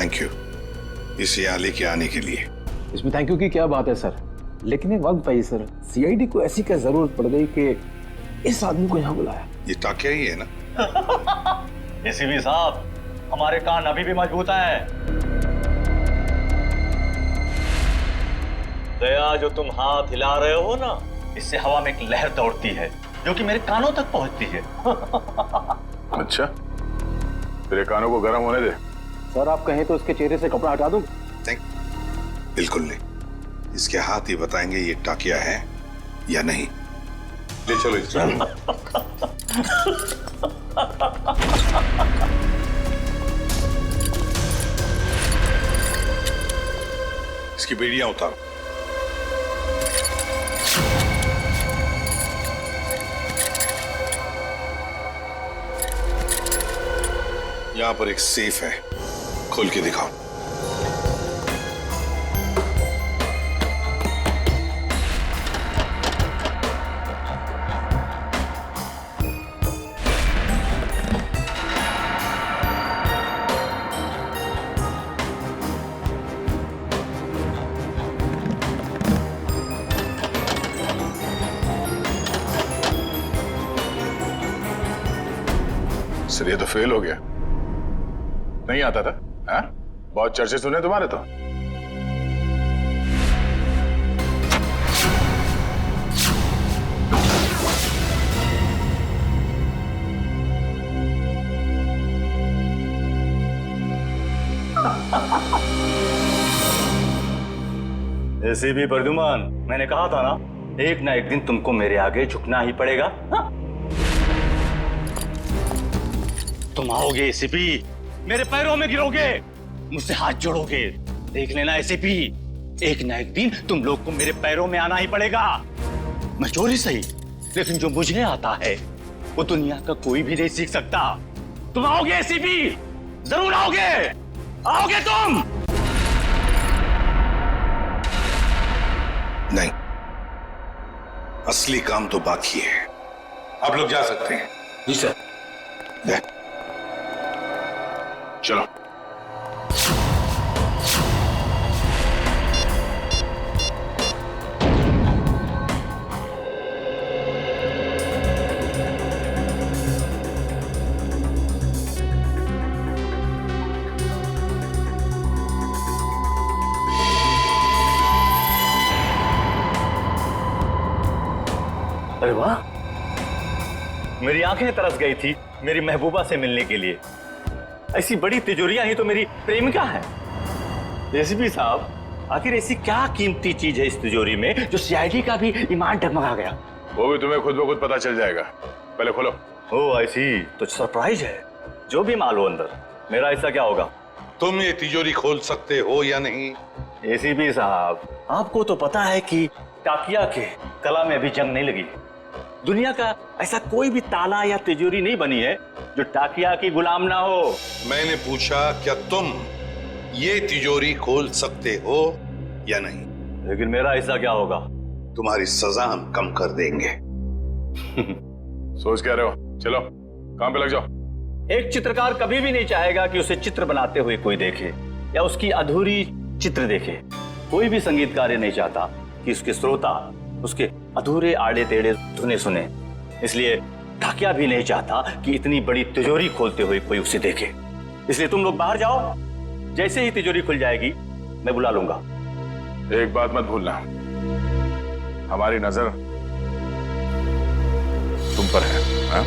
Thank you इसे यहाँ लेके आने के लिए। इसमें थैंक यू की क्या बात है सर, लेकिन एक वक्त पाई सर, सीआईडी को ऐसी क्या जरूरत पड़ गई कि इस आदमी को यहाँ बुलाया? ये टाकिया ही है ना? एसीपी साहब, हमारे कान अभी भी मजबूत हैं। दया, जो तुम हाथ हिला रहे हो ना, इससे हवा में एक लहर दौड़ती है जो कि मेरे कानों तक पहुंचती है। अच्छा, तेरे कानों को गर्म होने दे। सर आप कहें तो इसके चेहरे से कपड़ा हटा दूं? बिल्कुल नहीं, इसके हाथ ही बताएंगे ये टाकिया है या नहीं। ले चलो इसको। इसकी बेड़ियां उतारो। यहां पर एक सेफ है, खोल के दिखाओ। सर ये तो फेल हो गया। नहीं आता था? हाँ? बहुत चर्चे सुने तुम्हारे तो। एसीपी प्रद्युमन, मैंने कहा था ना, एक ना एक दिन तुमको मेरे आगे झुकना ही पड़ेगा। हाँ? तुम आओगे एसीपी, मेरे पैरों में गिरोगे, मुझसे हाथ जोड़ोगे। देख लेना एसीपी, एक ना एक दिन तुम लोग को मेरे पैरों में आना ही पड़ेगा। मैं चोरी सही, लेकिन जो मुझे आता है वो दुनिया का कोई भी नहीं सीख सकता। तुम आओगे एसीपी, जरूर आओगे, आओगे तुम। नहीं, असली काम तो बाकी है। आप लोग जा सकते हैं। जी सर। चलो। अरे वाह, मेरी आंखें तरस गई थी मेरी महबूबा से मिलने के लिए। ऐसी बड़ी तिजोरियां ही तो मेरी प्रेमिका है। एसीपी साहब, आखिर ऐसी क्या कीमती चीज है इस तिजोरी में जो सीआईडी का भी ईमान डगमगा गया? वो भी तुम्हें खुद ब खुद पता चल जाएगा, पहले खोलो। ओह आई सी, तो सरप्राइज है। जो भी माल हो अंदर, मेरा ऐसा क्या होगा? तुम ये तिजोरी खोल सकते हो या नहीं? एसीपी साहब, आपको तो पता है कि टाकिया के कला में अभी जंग नहीं लगी। दुनिया का ऐसा कोई भी ताला या तिजोरी नहीं बनी है जो टाकिया की गुलाम ना हो। मैंने पूछा क्या तुम ये तिजोरी खोल सकते हो या नहीं? लेकिन मेरा ऐसा क्या होगा? तुम्हारी सजा हम कम कर देंगे। सोच क्या रहे हो? चलो काम पे लग जाओ। एक चित्रकार कभी भी नहीं चाहेगा कि उसे चित्र बनाते हुए कोई देखे या उसकी अधूरी चित्र देखे। कोई भी संगीतकार ये नहीं चाहता कि उसके श्रोता उसके अधूरे आड़े टेढ़े धुने सुने। इसलिए टाकिया भी नहीं चाहता कि इतनी बड़ी तिजोरी खोलते हुए कोई उसे देखे। इसलिए तुम लोग बाहर जाओ, जैसे ही तिजोरी खुल जाएगी मैं बुला लूंगा। एक बात मत भूलना, हमारी नजर तुम पर है। हाँ?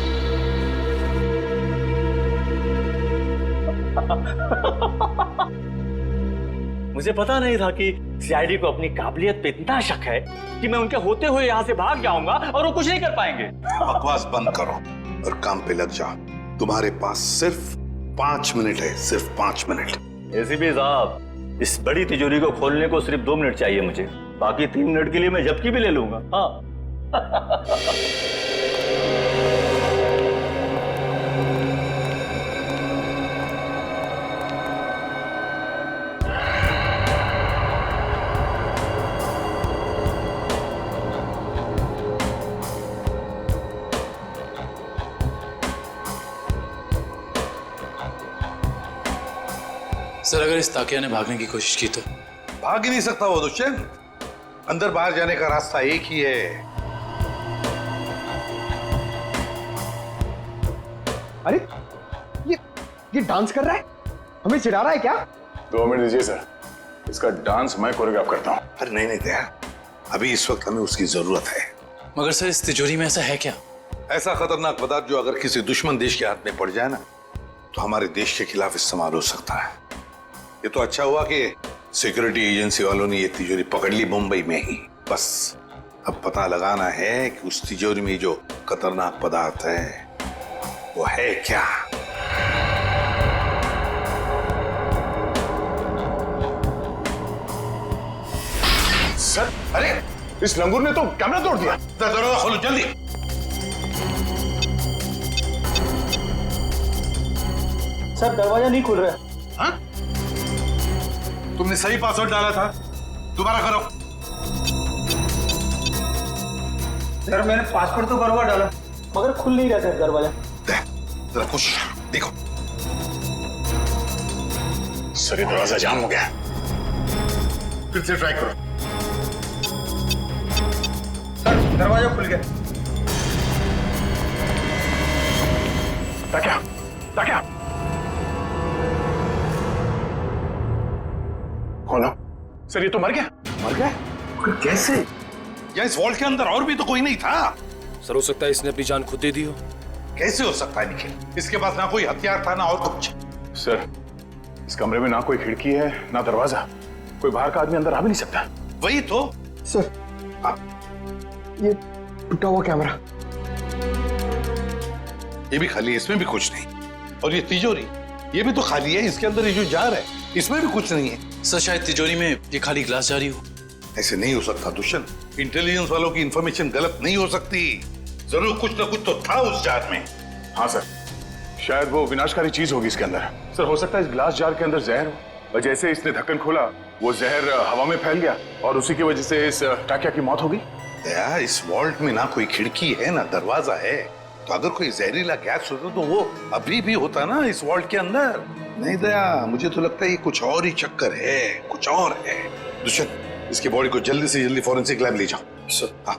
मुझे पता नहीं था कि सीआईडी को अपनी काबिलियत पे इतना शक है कि मैं उनके होते हुए यहाँ से भाग जाऊंगा और वो कुछ नहीं कर पाएंगे। बकवास बंद करो और काम पे लग जाओ। तुम्हारे पास सिर्फ 5 मिनट है, सिर्फ 5 मिनट। एसीपी साहब, इस बड़ी तिजोरी को खोलने को सिर्फ 2 मिनट चाहिए मुझे, बाकी 3 मिनट के लिए मैं झपकी भी ले लूंगा। हाँ। सर अगर इस ताकिया ने भागने की कोशिश की तो? भाग ही नहीं सकता वो दुष्यंत। अंदर बाहर जाने का रास्ता एक ही है। अरे ये डांस कर रहा है, हमें चिढ़ा रहा है क्या? 2 मिनट दीजिए सर, इसका डांस मैं कोरियोग्राफ करता हूँ। अरे नहीं नहीं दया, अभी इस वक्त हमें उसकी जरूरत है। मगर सर इस तिजोरी में ऐसा है क्या? ऐसा खतरनाक पदार्थ जो अगर किसी दुश्मन देश के हाथ में पड़ जाए ना तो हमारे देश के खिलाफ इस्तेमाल हो सकता है। ये तो अच्छा हुआ कि सिक्योरिटी एजेंसी वालों ने ये तिजोरी पकड़ ली मुंबई में ही। बस अब पता लगाना है कि उस तिजोरी में जो खतरनाक पदार्थ है वो है क्या। सर अरे इस लंगूर ने तो कैमरा तोड़ दिया। दरवाजा खोलो जल्दी। सर दरवाजा नहीं खुल रहा है। हाँ? तुमने सही पासवर्ड डाला था, दोबारा करो। सर मैंने पासवर्ड तो बराबर डाला मगर खुल नहीं रहा सर दरवाजा। जरा कोशिश देखो। सर ये दरवाजा जाम हो गया। फिर से ट्राई करो। सर दरवाजा खुल गया। ताकिया, ताकिया। खोलो। सर ये तो मर गया। मर गया? कैसे? या इस वॉल्ट के अंदर और भी तो कोई नहीं था। सर हो सकता है इसने अपनी जान खुद दे दी हो। कैसे हो सकता है निखिल? इसके पास ना कोई हथियार था ना और कुछ। सर इस कमरे में ना कोई खिड़की है ना दरवाजा, कोई बाहर का आदमी अंदर आ भी नहीं सकता। वही तो। सर ये टूटा हुआ कैमरा। ये भी खाली है, इसमें भी कुछ नहीं। और ये तिजोरी ये भी तो खाली है, इसके अंदर ये जो जार है इसमें भी कुछ नहीं है। सर शायद तिजोरी में ये खाली ग्लास जारी हो। ऐसे नहीं हो सकता दुष्यंत। इंटेलिजेंस वालों की इंफॉर्मेशन गलत नहीं हो सकती। जरूर कुछ ना कुछ तो था उस जार में। हाँ सर, शायद वो विनाशकारी चीज होगी इसके अंदर। सर हो सकता है इस ग्लास जार के अंदर जहर हो, और जैसे इसने ढक्कन खोला वो जहर हवा में फैल गया और उसी की वजह से इस टाकिया की मौत हो गई। दया, इस वॉल्ट में ना कोई खिड़की है ना दरवाजा है, तो अगर कोई जहरीला गैस होता तो वो अभी भी होता ना इस वॉल्ट के अंदर। नहीं दया, मुझे तो लगता है ये कुछ और ही चक्कर है, कुछ और है। दुष्यंत इसकी बॉडी को जल्दी से जल्दी फॉरेंसिक लैब ले जाओ। सर हाँ।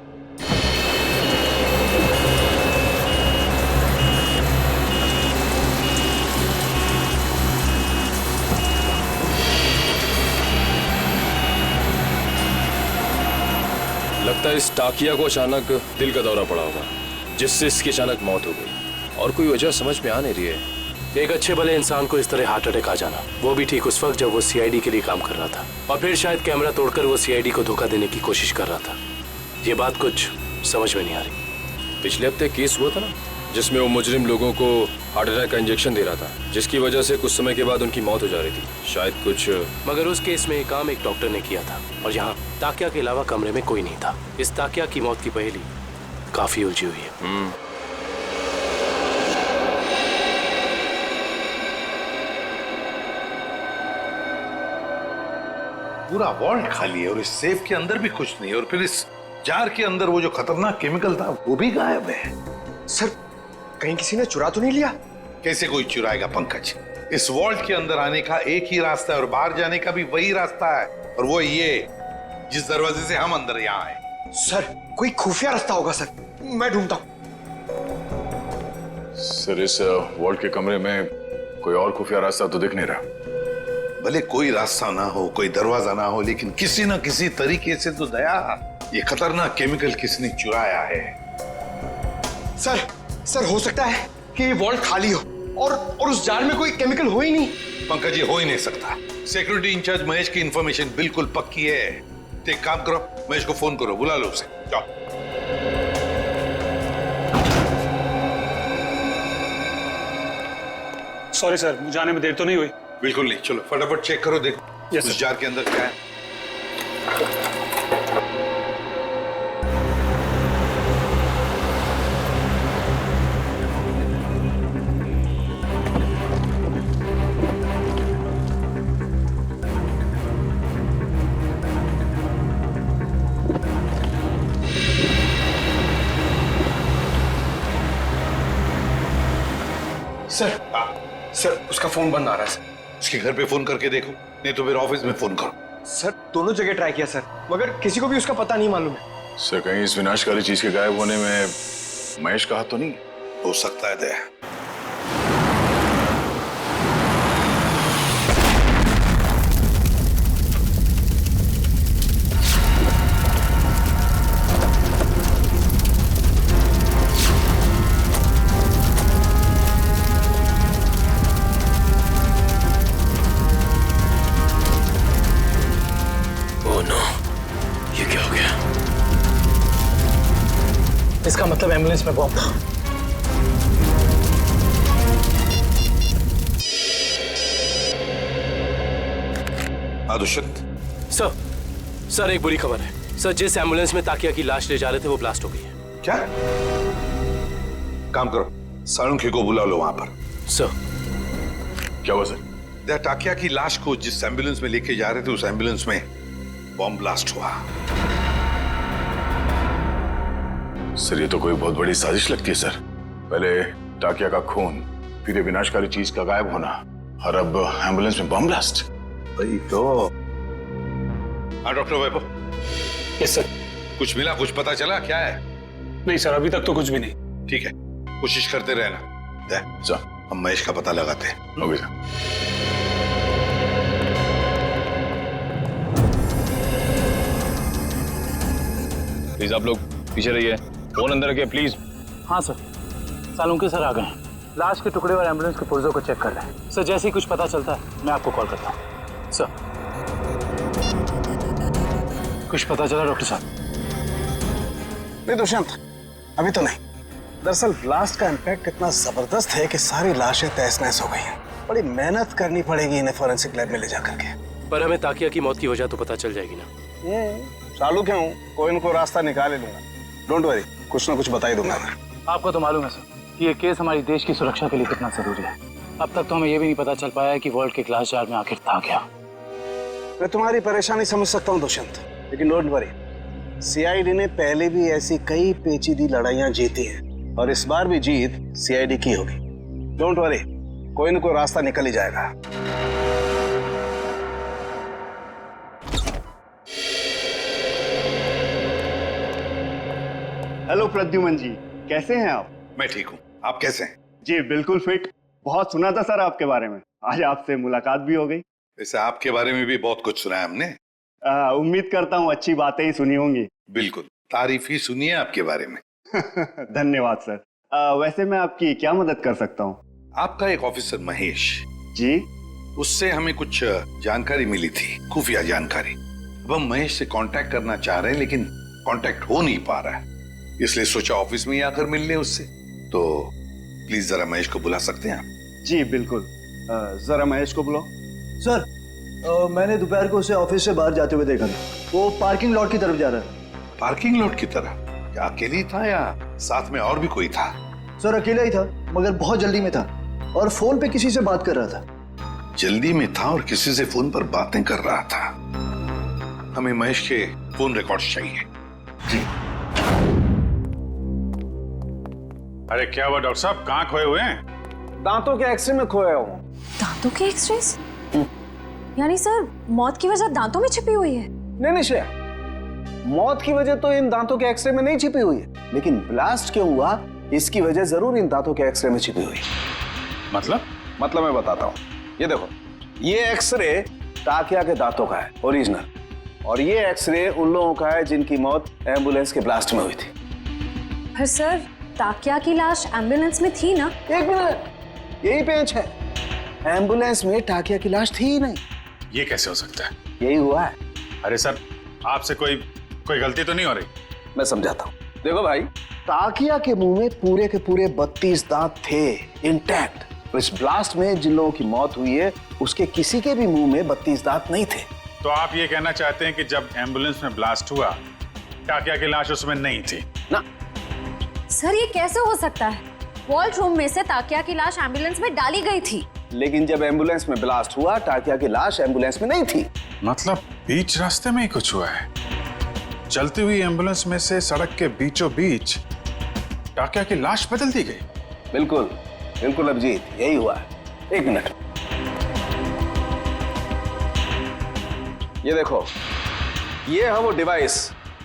लगता है इस टाकिया को अचानक दिल का दौरा पड़ा होगा, जिससे इसकी अचानक मौत हो गई, और कोई वजह समझ में आ नहीं रही है। एक अच्छे भले इंसान को इस तरह हार्ट अटैक आ जाना, वो भी ठीक उस वक्त जब वो सीआईडी के लिए काम कर रहा था, और फिर शायद कैमरा तोड़कर वो सीआईडी को धोखा देने की कोशिश कर रहा था। ये बात कुछ समझ में नहीं आ रही। पिछले हफ्ते केस हुआ था ना, जिसमें वो मुजरिम लोगों को हार्ट अटैक का इंजेक्शन दे रहा था, जिसकी वजह से कुछ समय के बाद उनकी मौत हो जा रही थी। शायद कुछ, मगर उस केस में ये काम एक डॉक्टर ने किया था, और यहाँ ताकिया के अलावा कमरे में कोई नहीं था। इस ताकिया की मौत की पहेली काफी उलझी हुई है। पूरा वॉल्ट खाली है और इस सेफ के अंदर भी कुछ नहीं, और फिर इस जार के अंदर वो जो खतरनाक केमिकल था वो भी गायब है। सर कहीं किसी ने चुरा तो नहीं लिया? कैसे कोई चुराएगा पंकज? इस वॉल्ट के अंदर आने का एक ही रास्ता है और बाहर जाने का भी वही रास्ता है, और वो ये जिस दरवाजे से हम अंदर यहाँ आए। सर कोई खुफिया रास्ता होगा सर, मैं ढूंढता हूँ। सर इस वॉल्ट के कमरे में कोई और खुफिया रास्ता तो दिख नहीं रहा। भले कोई रास्ता ना हो, कोई दरवाजा ना हो, लेकिन किसी ना किसी तरीके से तो दया ये खतरनाक केमिकल किसने चुराया है। सर हो सकता है कि ये वॉल्ट खाली हो और उस जार में कोई केमिकल हो ही नहीं। पंकज ये हो ही नहीं सकता। सिक्योरिटी इंचार्ज महेश की इंफॉर्मेशन बिल्कुल पक्की है। तो एक काम करो, महेश को फोन करो, बुला लो उसे। जाओ। सॉरी सर, मुझे आने में देर तो नहीं हुई? बिल्कुल नहीं, चलो फटाफट चेक करो, देखो Yes, उस sir. जार के अंदर क्या है। सर उसका फोन बंद आ रहा है सर। उसके घर पे फोन करके देखो, नहीं तो फिर ऑफिस में फोन करो। सर दोनों जगह ट्राई किया सर, मगर किसी को भी उसका पता नहीं मालूम है। सर कहीं इस विनाशकारी चीज के गायब होने में महेश का हाथ तो नहीं? हो सकता है दया। इसका मतलब एम्बुलेंस में बॉम्ब था। दुष्यंत सर एक बुरी खबर है सर, जिस एम्बुलेंस में ताकिया की लाश ले जा रहे थे वो ब्लास्ट हो गई है। क्या? काम करो, साळुंखे को बुला लो वहां पर। सर क्या हुआ सर? दया, टाकिया की लाश को जिस एम्बुलेंस में लेके जा रहे थे उस एम्बुलेंस में बॉम्ब ब्लास्ट हुआ। सर ये तो कोई बहुत बड़ी साजिश लगती है सर। पहले टाकिया का खून, फिर ये विनाशकारी चीज का गायब होना, और अब एम्बुलेंस में बम ब्लास्ट। वही तो। हाँ डॉक्टर वैभव। Yes sir. कुछ मिला, कुछ पता चला क्या है? नहीं सर, अभी तक तो कुछ भी नहीं। ठीक है, कोशिश करते रहना। दया, सर हम महेश का पता लगाते हैं। Okay sir. प्लीज आप लोग पीछे रहिए, फोन अंदर रखिए प्लीज। हाँ सर, सालुंके सर आ गए हैं। लाश के टुकड़े और एम्बुलेंस के पुर्जों को चेक कर रहे हैं। सर जैसे ही कुछ पता चलता है मैं आपको कॉल करता हूँ। सर कुछ पता चला डॉक्टर साहब? नहीं दुष्यंत, अभी तो नहीं। दरअसल ब्लास्ट का इम्पैक्ट इतना जबरदस्त है कि सारी लाशें तहस नहस हो गई हैं। बड़ी मेहनत करनी पड़ेगी इन्हें फॉरेंसिक लैब में ले जाकर के। पर हमें ताकिया की मौत की वजह तो पता चल जाएगी ना। चालू क्यों, कोई इनको रास्ता निकाल ही लूंगा। डोंट वरी, कुछ ना कुछ बता ही दूंगा मैं। आपको तो मालूम है सर कि ये केस हमारी देश की सुरक्षा के लिए कितना जरूरी है। अब तक तो हमें ये भी नहीं पता चल पाया है कि वर्ल्ड के ग्लास जार में आखिर था क्या। मैं तुम्हारी परेशानी समझ सकता हूँ दुष्यंत, लेकिन डोंट वरी, सीआईडी ने पहले भी ऐसी कई पेचीदी लड़ाइयां जीती हैं और इस बार भी जीत सीआईडी की होगी। डोंट वरी, कोई न कोई रास्ता निकल ही जाएगा। हेलो प्रद्युमन जी, कैसे हैं आप? मैं ठीक हूँ, आप कैसे हैं? जी बिल्कुल फिट। बहुत सुना था सर आपके बारे में, आज आपसे मुलाकात भी हो गई। वैसे आपके बारे में भी बहुत कुछ सुना है हमने। उम्मीद करता हूँ अच्छी बातें ही सुनी होंगी। बिल्कुल, तारीफ ही सुनी है आपके बारे में। धन्यवाद सर। वैसे मैं आपकी क्या मदद कर सकता हूँ? आपका एक ऑफिसर महेश जी, उससे हमें कुछ जानकारी मिली थी, खुफिया जानकारी। अब हम महेश से कांटेक्ट करना चाह रहे हैं लेकिन कांटेक्ट हो नहीं पा रहा है, इसलिए सोचा ऑफिस में ही आकर मिल लें उससे। तो प्लीज जरा महेश को बुला सकते हैं आप? जी बिल्कुल, जरा महेश को बुलाओ। सर मैंने दोपहर को उसे ऑफिस से बाहर जाते हुए देखा था, वो पार्किंग लॉट की तरफ जा रहा है। पार्किंग लॉट की तरफ? क्या अकेली था या साथ में और भी कोई था? सर अकेला ही था, मगर बहुत जल्दी में था और फोन पे किसी से बात कर रहा था। जल्दी में था और किसी से फोन पर बातें कर रहा था। हमें महेश के फोन रिकॉर्ड्स चाहिए। जी। अरे क्या हुआ डॉक्टर साहब, कहाँ खोए हुए हैं? दांतों के एक्सरे में खोया हूँ। दांतों के एक्सरेस? यानी सर मौत की वजह दांतों में छिपी हुई है? नहीं निश्चय, मौत की वजह तो इन दांतों के एक्सरे में नहीं छिपी हुई है, लेकिन ब्लास्ट क्यों हुआ इसकी वजह जरूर इन दांतों के एक्सरे में छिपी हुई है। मतलब मैं बताता हूँ। ये देखो, ये एक्सरे टाकिया के दांतों का है ओरिजिनल, और ये एक्सरे उन लोगों का है जिनकी मौत एम्बुलेंस के ब्लास्ट में हुई थी। पर सर ताकिया की लाश एम्बुलेंस में थी ना? एक मिनट, यही पेंच है, एम्बुलेंस में टाकिया की लाश थी ही नहीं। ये कैसे हो सकता है? यही हुआ है। अरे सर, आपसे कोई गलती तो नहीं हो रही? मैं समझाता हूँ। देखो भाई, टाकिया के मुंह में पूरे के पूरे 32 दांत थे इंटैक्ट। इस ब्लास्ट में जिन लोगों की मौत हुई है उसके किसी के भी मुंह में 32 दांत नहीं थे। तो आप ये कहना चाहते हैं कि जब एम्बुलेंस में ब्लास्ट हुआ टाकिया की लाश उसमें नहीं थी? ना सर, ये कैसे हो सकता है? वॉल्ट रूम में से ताकिया की लाश एम्बुलेंस में डाली गई थी, लेकिन जब एम्बुलेंस में ब्लास्ट हुआ टाकिया की लाश एम्बुलेंस में नहीं थी। मतलब बीच रास्ते में ही कुछ हुआ है? चलती हुई एम्बुलेंस में से सड़क के बीचों बीच टाकिया की लाश बदल दी गई? बिल्कुल बिल्कुल अभिजीत, यही हुआ है। एक मिनट। ये देखो, ये है वो डिवाइस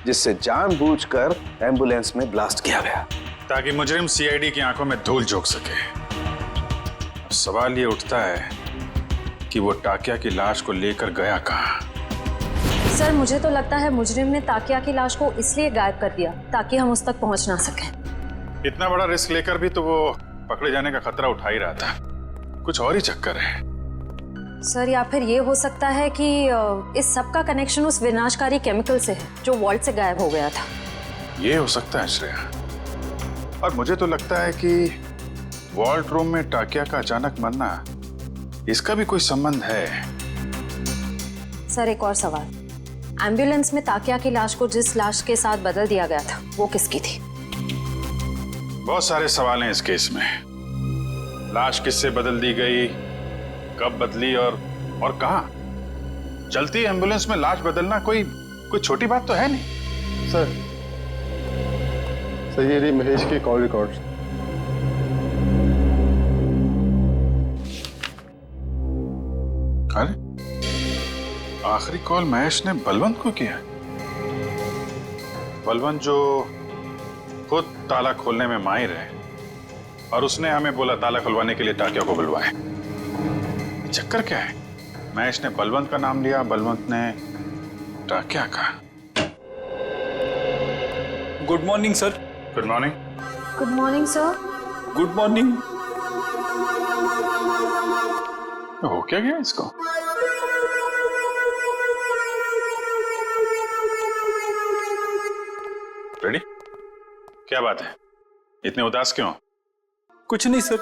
जिससे जानबूझकर एम्बुलेंस में ब्लास्ट किया गया, ताकि मुजरिम सीआईडी की आंखों में धूल झोंक सके। सवाल ये उठता है कि वो टाकिया की लाश को लेकर गया कहाँ? सर मुझे तो लगता है मुजरिम ने ताकिया की लाश को इसलिए गायब कर दिया ताकि हम उस तक पहुंच ना सकें। इतना बड़ा रिस्क लेकर भी तो वो पकड़े जाने का खतरा उठा ही रहा था। कुछ और ही चक्कर है। सर या फिर ये हो सकता है कि इस सब का कनेक्शन उस विनाशकारी केमिकल से है जो वॉल्ट से गायब हो गया था। ये हो सकता है श्रेया, और मुझे तो लगता है कि वॉल्ट रूम में टाकिया का अचानक मरना, इसका भी कोई संबंध है। सर एक और सवाल, एम्बुलेंस में ताकिया की लाश को जिस लाश के साथ बदल दिया गया था वो किसकी थी? बहुत सारे सवाल हैं इस केस में। लाश किससे बदल दी गई, कब बदली और कहां? चलती एम्बुलेंस में लाश बदलना कोई छोटी बात तो है नहीं। सर ये रही महेश के कॉल रिकॉर्ड्स। अरे आखिरी कॉल महेश ने बलवंत को किया। बलवंत जो खुद ताला खोलने में माहिर है, और उसने हमें बोला ताला खुलवाने के लिए टाकिया को बुलवाए। चक्कर क्या है? महेश ने बलवंत का नाम लिया, बलवंत ने टाकिया का। Good morning sir. Good morning. Good morning sir. Good morning. हो क्या गया इसको? रेडी? क्या बात है, इतने उदास क्यों? कुछ नहीं सर।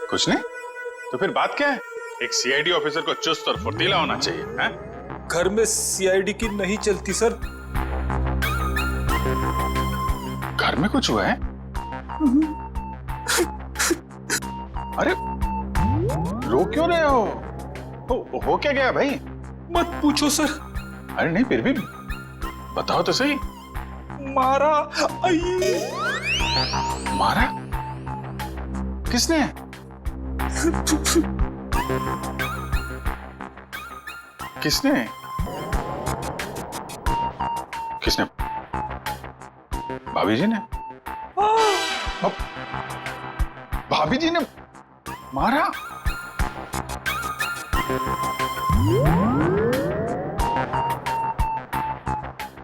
कुछ नहीं? तो फिर बात क्या है? एक सीआईडी ऑफिसर को चुस्त और फुर्तीला होना चाहिए, हैं? घर में सीआईडी की नहीं चलती सर। घर में कुछ हुआ है? अरे रो क्यों रहे हो? हो क्या गया भाई? मत पूछो सर। अरे नहीं, फिर भी बताओ तो सही। मारा। मारा? किसने? किसने? किसने? भाभी जी ने? भाभी जी ने मारा?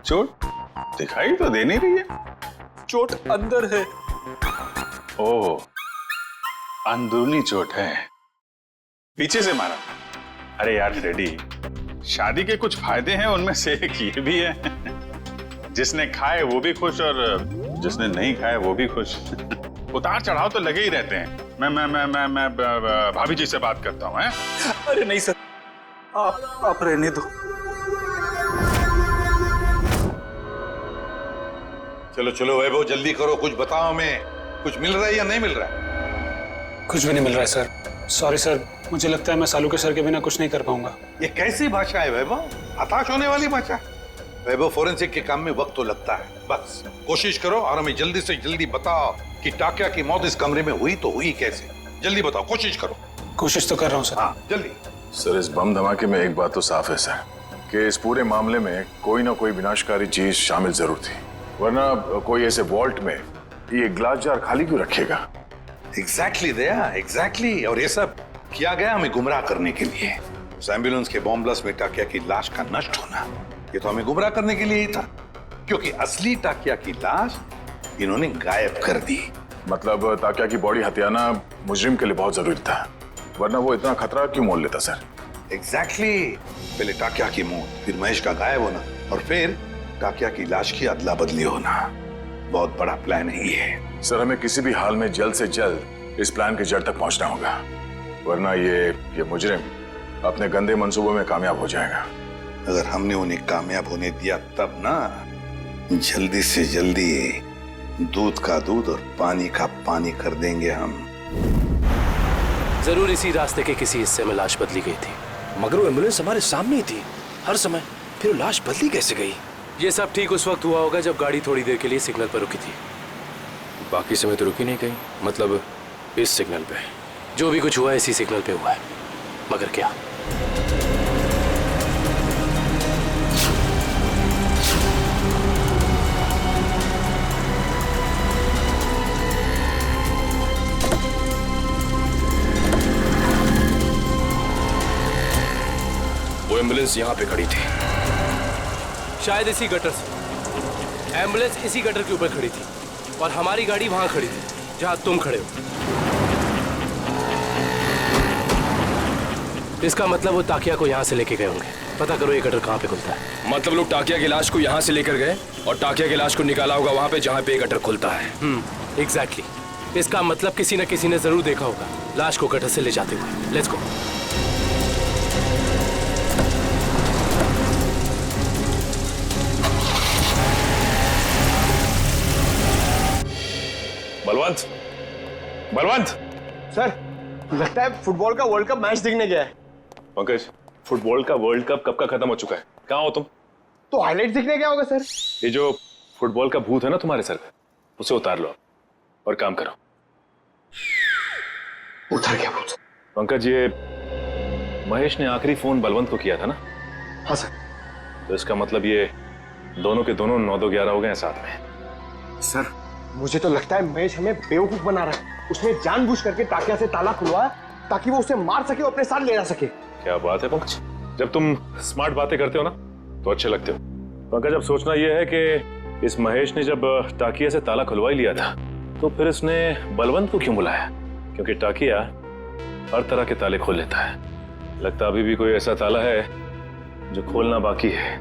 चोट दिखाई तो दे नहीं रही है। चोट अंदर है। ओह, अंदरूनी चोट है, पीछे से मारा। अरे यार रेडी, शादी के कुछ फायदे हैं, उनमें से एक ये भी है, जिसने खाए वो भी खुश और जिसने नहीं खाए वो भी खुश। उतार चढ़ाव तो लगे ही रहते हैं। मैं भाभी जी से बात करता हूँ। अरे नहीं सर, आप रहने दो। चलो चलो वैभव, जल्दी करो, कुछ बताओ हमें। कुछ मिल रहा है या नहीं मिल रहा है? कुछ भी नहीं मिल रहा है सर। सॉरी सर, मुझे लगता है मैं सालू के सर के बिना कुछ नहीं कर पाऊंगा। ये कैसी भाषा है वैभव? हताश होने वाली भाषा। वैभव, फोरेंसिक के काम में वक्त तो लगता है, बस कोशिश करो और हमें जल्दी से जल्दी बताओ कि टाकिया की मौत इस कमरे में हुई तो हुई कैसे। जल्दी बताओ, कोशिश करो। कोशिश तो कर रहा हूँ सर। हाँ जल्दी। सर, इस बम धमाके में एक बात तो साफ है सर, कि इस पूरे मामले में कोई ना कोई विनाशकारी चीज शामिल जरूर थी, वरना कोई ऐसे वॉल्ट में ये ग्लास जार खाली क्यों रखेगा? एग्जैक्टली दया, एग्जैक्टली। और ये सब किया गया हमें गुमराह करने के लिए। उस एम्बुलेंस के बॉम्ब ब्लास्ट में टाकिया की लाश का नष्ट होना, ये तो हमें गुमराह करने के लिए ही था, क्योंकि असली टाकिया की लाश इन्होंने गायब कर दी। मतलब टाकिया की बॉडी हथियाना मुजरिम के लिए बहुत जरूरी था, वरना वो इतना खतरा क्यों मोल लेता सर? एग्जैक्टली। पहले टाकिया की मौत, फिर महेश का गायब होना, और फिर टाकिया की लाश की अदला बदली होना। बहुत बड़ा प्लान है ये। सर, हमें किसी भी हाल में जल्द से जल्द इस प्लान की जड़ तक पहुंचना होगा, वरना ये मुजरिम अपने गंदे मंसूबों में कामयाब हो जाएगा। अगर हमने उन्हें कामयाब होने दिया तब ना, जल्दी से जल्दी दूध का दूध और पानी का पानी कर देंगे हम। जरूर इसी रास्ते के किसी हिस्से में लाश बदली गई थी। मगर वो एम्बुलेंस हमारे सामने ही थी हर समय, फिर लाश बदली कैसे गई? ये सब ठीक उस वक्त हुआ होगा जब गाड़ी थोड़ी देर के लिए सिग्नल पर रुकी थी। बाकी समय तो रुकी नहीं गई, मतलब इस सिग्नल पे? जो भी कुछ हुआ इसी सिग्नल पे हुआ है, मगर क्या? एम्बुलेंस यहाँ पे खड़ी थी। शायद इसी गटर से। एम्बुलेंस इसी गटर के ऊपर खड़ी थी और हमारी गाड़ी वहां खड़ी थी जहां तुम खड़े हो। इसका मतलब वो ताकिया को यहाँ से लेके गए होंगे। पता करो ये गटर कहाँ पे खुलता है। मतलब लोग टाकिया की लाश को यहाँ से लेकर गए और टाकिया की लाश को निकाला होगा वहां पे जहाँ पे ये गटर खुलता है। एग्जैक्टली। इसका मतलब किसी न किसी ने जरूर देखा होगा लाश को गटर से ले जाते हुए। Let's go. Balwant, Balwant. Sir लगता है फुटबॉल का वर्ल्ड कप मैच देखने गया है। पंकज, फुटबॉल का वर्ल्ड कप कब का खत्म हो चुका है? कहाँ हो तुम? तो हाईलाइट देखने गया होगा सर। ये जो फुटबॉल का भूत है ना तुम्हारे सर पे, उसे उतार लो और काम करो। उतर गया भूत? पंकज, ये महेश ने आखिरी फोन बलवंत को किया था ना? हाँ सर। तो इसका मतलब ये दोनों के दोनों 9-2-11 हो गए हैं साथ में। सर मुझे तो लगता है महेश हमें बेवकूफ बना रहा है। उसने जानबूझ करके ताकिया से ताला खुलवाया ताकि वो उसे मार सके और अपने साथ ले जा सके। क्या बात है पंकज, जब तुम स्मार्ट बातें करते हो ना तो अच्छे लगते हो। पंकज, अब सोचना यह है कि इस महेश ने जब टाकिया से ताला खुलवा ही लिया था तो फिर इसने बलवंत को क्यों बुलाया? क्योंकि टाकिया हर तरह के ताले खोल लेता है। लगता अभी भी कोई ऐसा ताला है जो खोलना बाकी है।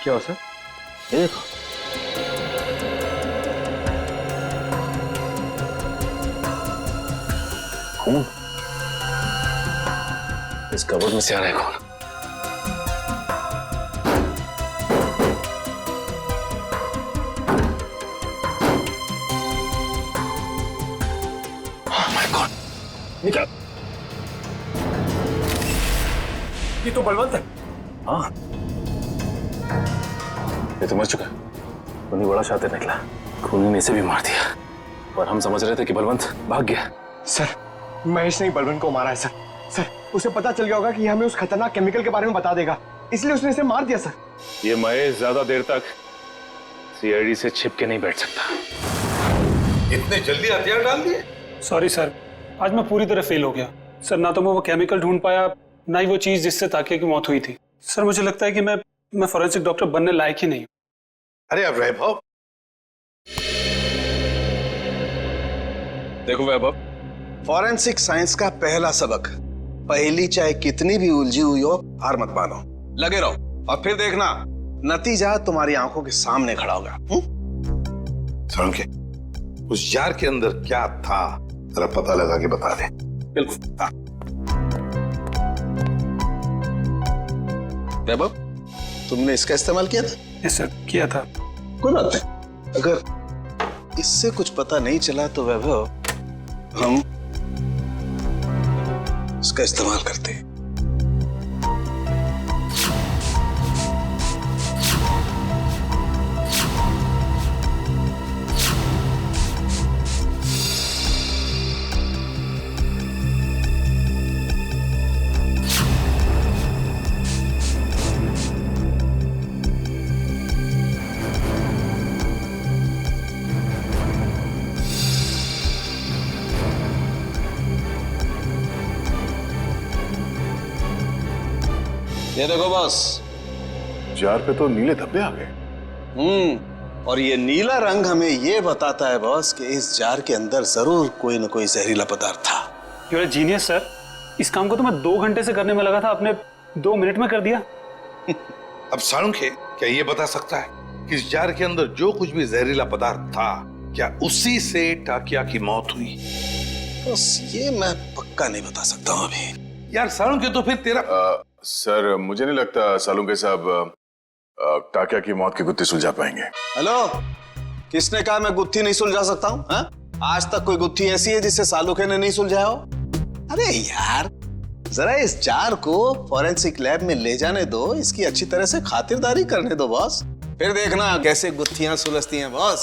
क्या हो सर? ये देखो। खून इस कबर्ड में से आ रहा है खून। निकल। ये तो बलवंत है। हाँ, ये तो मर चुका है। उन्हीं बड़ा शातिर निकला, खूनी ने इसे भी मार दिया और हम समझ रहे थे कि बलवंत भाग गया। सर महेश ने बलवंत को मारा है सर। सर उसे पता चल गया होगा कि हमें उस खतरनाक केमिकल के बारे में बता देगा, इसलिए उसने इसे मार दिया सर। ये महेश ज्यादा देर तक सीआईडी से छिप के नहीं बैठ सकता। इतने जल्दी हथियार डाल दिए? सॉरी सर, आज मैं पूरी तरह फेल हो गया सर। ना तो मैं वो केमिकल ढूंढ पाया, ना ही वो चीज जिससे ताकिया की मौत हुई थी। सर मुझे लगता है कि मैं फॉरेंसिक डॉक्टर बनने लायक ही नहीं। अरे अब वैभव, देखो वैभव, फॉरेंसिक साइंस का पहला सबक, पहेली चाहे कितनी भी उलझी हुई हो हार मत मानो, लगे रहो और फिर देखना नतीजा तुम्हारी आंखों के सामने खड़ा होगा। के उस जार के अंदर क्या था जरा पता लगा के बता दे। बिल्कुल। हाँ वैभव, तुमने इसका इस्तेमाल किया था? यस सर, किया था। कोई बात नहीं, अगर इससे कुछ पता नहीं चला तो वैभव हम इसका इस्तेमाल करते हैं। ये देखो बॉस, जार पे तो नीले धब्बे आ गए। और ये नीला रंग हमें ये बताता है बॉस कि इस जार के अंदर जरूर कोई न कोई जहरीला पदार्थ था। You are genius sir. इस काम को तो मैं 2 घंटे से करने में लगा था, आपने 2 मिनट में कर दिया। अब साळुंखे क्या ये बता सकता है कि इस जार के अंदर जो कुछ भी जहरीला पदार्थ था क्या उसी से टाकिया की मौत हुई? बस ये मैं पक्का नहीं बता सकता हूँ अभी। यार साळुंखे, तो फिर तेरा सर मुझे नहीं लगता सालुंके साहब टाकिया की मौत की गुत्थी सुलझा पाएंगे। हेलो, किसने कहा मैं गुत्थी नहीं सुलझा सकता हूँ? आज तक कोई गुत्थी ऐसी है जिससे सालुके ने नहीं सुलझाया हो? अरे यार, जरा इस जार को फॉरेंसिक लैब में ले जाने दो, इसकी अच्छी तरह से खातिरदारी करने दो बॉस, फिर देखना कैसे गुत्थियां सुलझती हैं बॉस।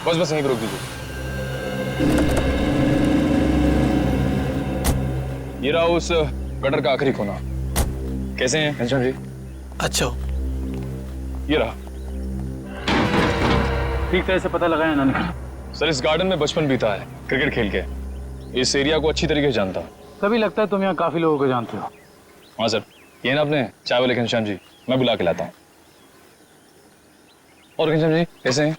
बस यहीं रोक दीजिए। ये रहा उस गटर का आखिरी कोना। कैसे हैं घनश्याम जी? अच्छा, ये रहा। ठीक तरह से पता लगाया ना? सर इस गार्डन में बचपन बीता है क्रिकेट खेल के, इस एरिया को अच्छी तरीके से जानता हूँ। तभी लगता है तुम यहाँ काफी लोगों को जानते हो। हाँ सर, ये ना अपने चाय वाले घनश्याम जी, मैं बुला के लाता हूँ। और घनश्याम जी कैसे हैं?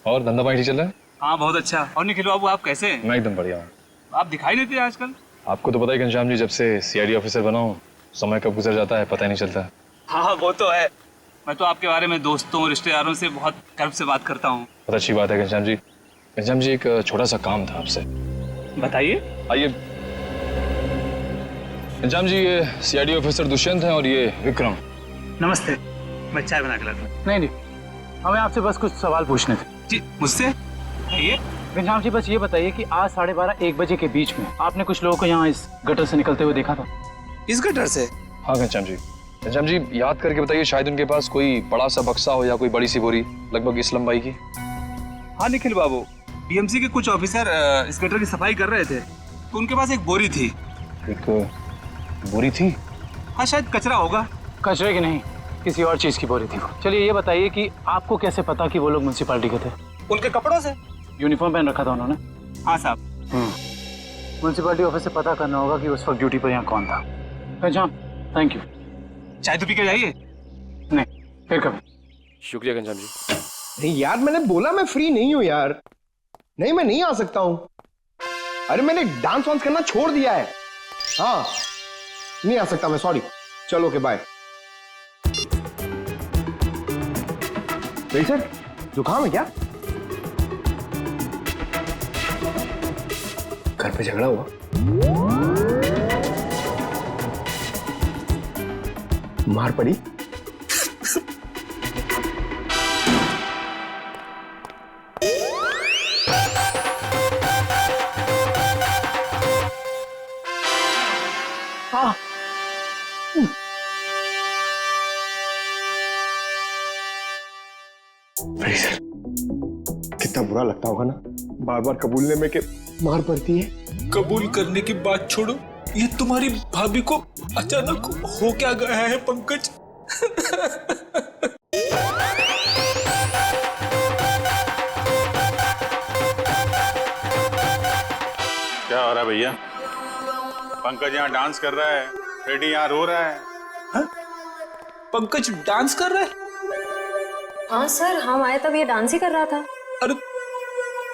और धंधा पानी ठीक चल रहा है? हाँ बहुत अच्छा। और निखिल बाबू आप कैसे हैं? मैं एकदम बढ़िया हूँ। आप दिखाई नहीं देते आजकल। आपको तो पता ही घनश्याम जी, जब से सीआईडी ऑफिसर बना हूँ समय कब गुजर जाता है पता ही नहीं चलता। हाँ वो तो है। मैं तो आपके बारे में दोस्तों रिश्तेदारों से बहुत गर्व से बात करता हूँ। बहुत अच्छी बात है घनश्याम जी। घनश्याम जी एक छोटा सा काम था आपसे। बताइए। आइए घनश्याम जी, ये सीआईडी ऑफिसर दुष्यंत हैं और ये विक्रम। नमस्ते, मैं चाय बना के लाता हूँ। नहीं, हमें आपसे बस कुछ सवाल पूछने थे। जी मुझसे? ये घनश्याम जी बस ये बताइए कि आज 12:30-1 बजे के बीच में आपने कुछ लोगों को यहाँ इस गटर से निकलते हुए देखा था? इस गटर से? हाँ घनश्याम जी। घनश्याम जी याद करके बताइए, शायद उनके पास कोई बड़ा सा बक्सा हो या कोई बड़ी सी बोरी लगभग इस लंबाई की। हाँ निखिल बाबू, बीएमसी के कुछ ऑफिसर इस गटर की सफाई कर रहे थे तो उनके पास एक बोरी थी। एक बोरी थी? हाँ शायद कचरा होगा। कचरे की नहीं, किसी और चीज की बोरी थी वो। चलिए ये बताइए कि आपको कैसे पता कि वो लोग म्युनिसिपैलिटी के थे? उनके कपड़ों से। यूनिफॉर्म पहन रखा था उन्होंने? हाँ साहब। म्युनिसिपैलिटी ऑफिस से पता करना होगा कि उस वक्त ड्यूटी पर यहाँ कौन था। Ghanshyam thank you. चाय तो पी के जाइए। नहीं, फिर कभी। शुक्रिया घनश्याम जी। अरे यार मैंने बोला मैं फ्री नहीं हूँ यार। नहीं मैं नहीं आ सकता हूँ। अरे मैंने डांस वांस करना छोड़ दिया है। हाँ नहीं आ सकता मैं, सॉरी। चलो ओके बाय। नहीं सर, जुकाम है क्या? घर पे झगड़ा हुआ? मार पड़ी? सर कितना बुरा लगता होगा ना बार बार कबूलने में कि मार पड़ती है। कबूल करने की बात छोड़ो, ये तुम्हारी भाभी को अचानक हो क्या गया है पंकज? क्या हो रहा है भैया? पंकज यहाँ डांस कर रहा है, फ्रेडी यहाँ रो रहा है। हा? पंकज डांस कर रहा है? हाँ सर, हम आए तब ये डांस ही कर रहा था। अरे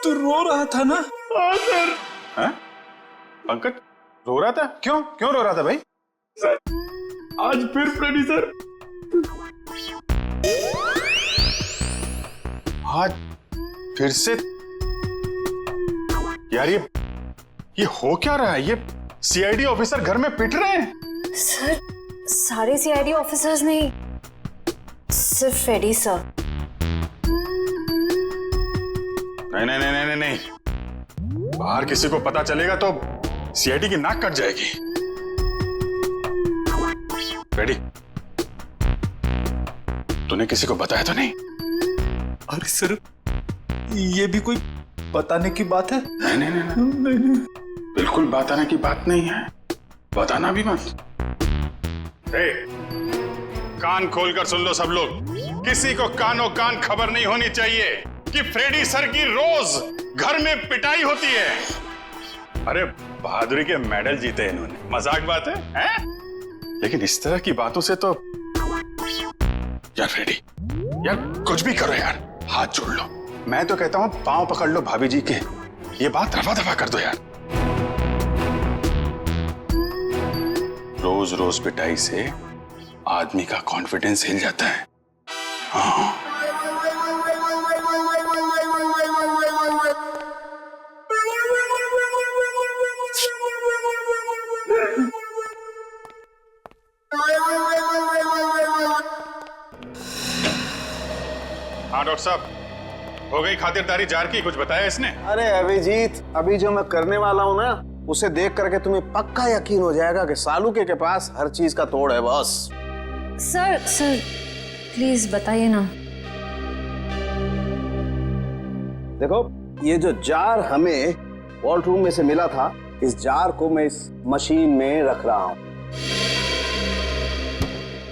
तू रो रहा था ना? हाँ सर। हाँ? पंकज रो रहा था? क्यों क्यों रो रहा था भाई? सर आज फिर फ्रेडी सर। आज फिर से? यार ये हो क्या रहा है? ये सीआईडी ऑफिसर घर में पिट रहे हैं? सर सारे सीआईडी ऑफिसर्स नहीं, सिर्फ फ्रेडी सर। नहीं नहीं नहीं नहीं नहीं, बाहर किसी को पता चलेगा तो सीआईडी की नाक कट जाएगी। फ्रेडी, तूने किसी को बताया तो नहीं? अरे सर ये भी कोई बताने की बात है? नहीं नहीं नहीं, नहीं, नहीं। बिल्कुल बताने की बात नहीं है, बताना भी मत। कान खोलकर सुन लो सब लोग, किसी को कानों कान खबर नहीं होनी चाहिए कि फ्रेडी सर की रोज घर में पिटाई होती है। अरे बहादुरी के मेडल जीते इन्होंने, मजाक बात है, हैं? लेकिन इस तरह की बातों से तो यार फ्रेडी, यार कुछ भी करो यार, हाथ जोड़ लो। मैं तो कहता हूं पांव पकड़ लो भाभी जी के, ये बात रफा दफा कर दो यार। रोज रोज पिटाई से आदमी का कॉन्फिडेंस हिल जाता है। हाँ हाँ डॉक्टर साहब, हो गई खातिरदारी जार की? कुछ बताया इसने? अरे अभिजीत, अभी जो मैं करने वाला हूँ ना, उसे देख करके तुम्हें पक्का यकीन हो जाएगा कि सालुके के पास हर चीज का तोड़ है बस। सर प्लीज बताइए ना। देखो ये जो जार हमें वॉल्ट रूम में से मिला था, इस जार को मैं इस मशीन में रख रहा हूं।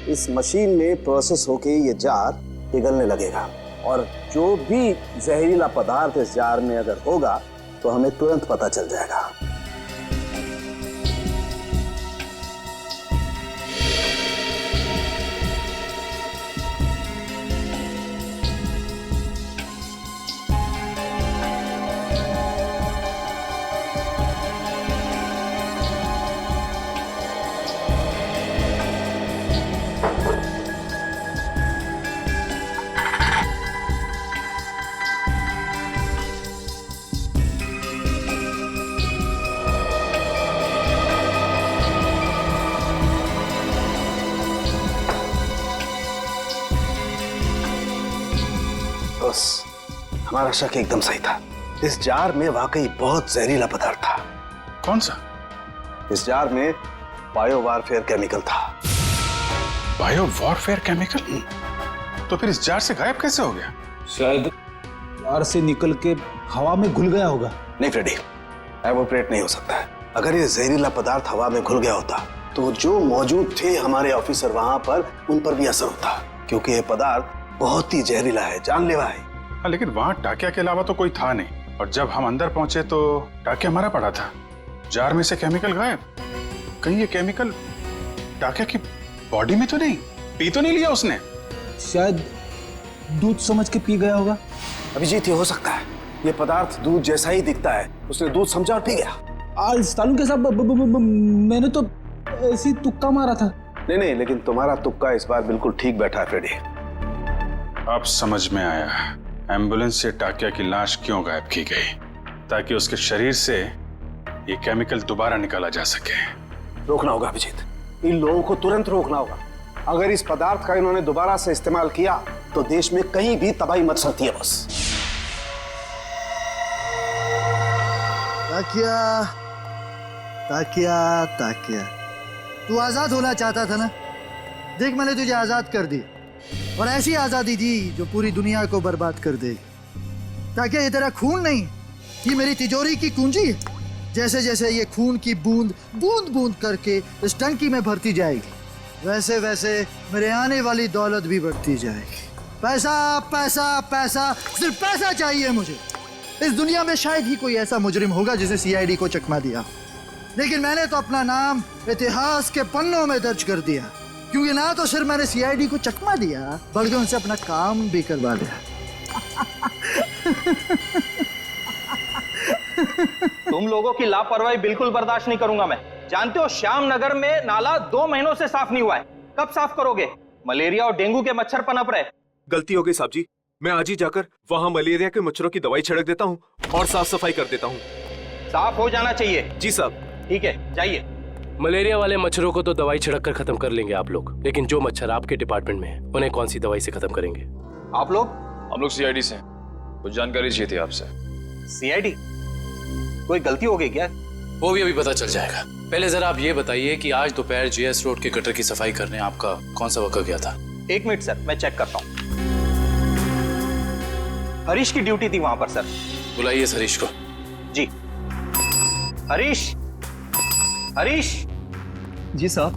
इस मशीन में प्रोसेस होके ये जार पिघलने लगेगा और जो भी जहरीला पदार्थ इस जार में अगर होगा तो हमें तुरंत पता चल जाएगा। बस, हमारा शक एकदम सही था। इस जार में वाकई बहुत जहरीला पदार्थ था। कौन सा? इस जार में बायो वारफेयर केमिकल था। Bio warfare chemical? तो फिर इस जार से गायब कैसे हो गया? शायद जार से निकल के हवा में घुल गया होगा। नहीं फ्रेडी, एवोपरेट नहीं हो सकता है। अगर ये जहरीला पदार्थ हवा में घुल गया होता तो जो मौजूद थे हमारे ऑफिसर वहां पर, उन पर भी असर होता, क्योंकि ये पदार्थ बहुत ही जहरीला है, जानलेवा है। हाँ, लेकिन वहां टाकिया के अलावा तो कोई था नहीं, और जब हम अंदर पहुंचे तो टाकिया मरा पड़ा था। जार में से केमिकल गायब। कहीं ये केमिकल टाकिया की बॉडी में तो नहीं, पी तो नहीं लिया उसने? शायद दूध समझ के पी गया होगा। अभिजीत, ये हो सकता है। ये पदार्थ दूध जैसा ही दिखता है, उसने दूध समझा और पी गया। सालू के साथ मैंने तो ऐसी तुक्का मारा था। नहीं, लेकिन तुम्हारा तुक्का इस बार बिल्कुल ठीक बैठा है फ्रेडी। अब समझ में आया एम्बुलेंस से टाकिया की लाश क्यों गायब की गई, ताकि उसके शरीर से ये केमिकल दोबारा निकाला जा सके। रोकना होगा अभिजीत, इन लोगों को तुरंत रोकना होगा। अगर इस पदार्थ का इन्होंने दोबारा से इस्तेमाल किया तो देश में कहीं भी तबाही मच सकती है। बस ताकिया, ताकिया, ताकिया, तू आजाद होना चाहता था ना? देख, मैंने तुझे आजाद कर दी, और ऐसी आजादी दी जो पूरी दुनिया को बर्बाद कर दे। ताकिया, ये तेरा खून नहीं, ये मेरी तिजोरी की कुंजी है। जैसे जैसे ये खून की बूंद बूंद बूंद करके इस टंकी में भरती जाएगी, वैसे वैसे मेरे आने वाली दौलत भी बढ़ती जाएगी। पैसा पैसा पैसा, सिर्फ पैसा चाहिए मुझे। इस दुनिया में शायद ही कोई ऐसा मुजरिम होगा जिसे सीआईडी को चकमा दिया, लेकिन मैंने तो अपना नाम इतिहास के पन्नों में दर्ज कर दिया, क्योंकि ना तो सिर्फ मैंने सीआईडी को चकमा दिया, बल्कि उनसे अपना काम भी करवा दिया। तुम लोगों की लापरवाही बिल्कुल बर्दाश्त नहीं करूंगा मैं। जानते हो, श्याम नगर में नाला 2 महीनों से साफ नहीं हुआ है। कब साफ करोगे? मलेरिया और डेंगू के मच्छर पनप रहे। गलती हो गई साहब जी, मैं आज ही जाकर वहाँ मलेरिया के मच्छरों की दवाई छिड़क देता हूँ और साफ सफाई कर देता हूँ। साफ हो जाना चाहिए। जी साहब। ठीक है, जाइए। मलेरिया वाले मच्छरों को तो दवाई छिड़क कर खत्म कर लेंगे आप लोग, लेकिन जो मच्छर आपके डिपार्टमेंट में है उन्हें कौन सी दवाई से खत्म करेंगे? आप लोग? हम लोग सीआईडी से, कुछ जानकारी चाहिए थी आपसे। सीआईडी? कोई गलती हो गई क्या? वो भी अभी पता चल जाएगा। पहले जरा आप ये बताइए कि आज दोपहर जेएस रोड के गटर की सफाई करने आपका कौन सा वक्त गया था? 1 मिनट सर, मैं चेक करता हूँ। हरीश की ड्यूटी थी वहां पर सर। बुलाइए इस हरीश को। जी। हरीश, हरीश। जी साहब।